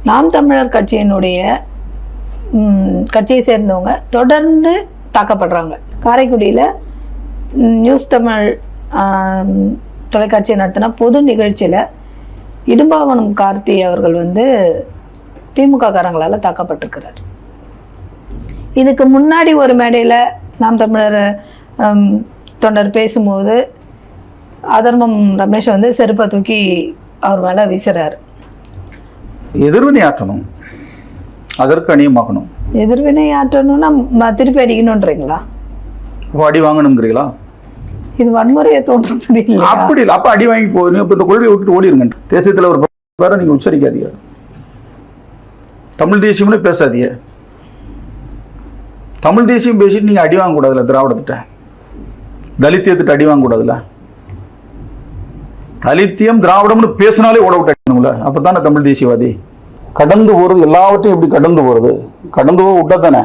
நாம் தமிழர் கட்சியை சேர்ந்தவங்க தொடர்ந்து தாக்கப்படுறாங்க. காரைக்குடியில் நியூஸ் தமிழ் தொலைக்காட்சி நடத்தின பொது நிகழ்ச்சியில் இடும்பாவனம் கார்த்தி அவர்கள் திமுக காரங்களால் தாக்கப்பட்டிருக்கிறார். இதுக்கு முன்னாடி ஒரு மேடையில் நாம் தமிழர் தொண்டர் பேசும்போது அதர்மம் ரமேஷ் செருப்பை தூக்கி அவர் மேலே வீசுறாரு. எதிர்வினை ஆற்றணும், அதற்கு அணியமாக்கணும். எதிர்வினை ஆற்றணும்னா திருப்பி அடிக்கணும்ன்றீங்களா? அடி வாங்கணுங்கிறீங்களா? இது வன்முறையை தோன்றுறது இல்லை. அப்படி இல்லை. அப்போ அடி வாங்கி போகுது. இப்போ இந்த கொள்கையை விட்டுட்டு ஓடிடுங்க. தேசியத்தில் ஒரு பேரை நீங்கள் உச்சரிக்காதீங்க. தமிழ் தேசியம்னு பேசாதீங்க. தமிழ் தேசியம் பேசிட்டு நீங்கள் அடி வாங்கக்கூடாதுல்ல. திராவிடத்திட்ட தலித்தியத்திட்ட அடி வாங்கக்கூடாதுல்ல. தலித்தியம் திராவிடம்னு பேசினாலே ஓட விட்டாங்கள. அப்போ தானே தமிழ் தேசியவாதி. கடந்து போகிறது எல்லாவற்றையும் எப்படி கடந்து போகிறது? கடந்து போக விட்டா தானே.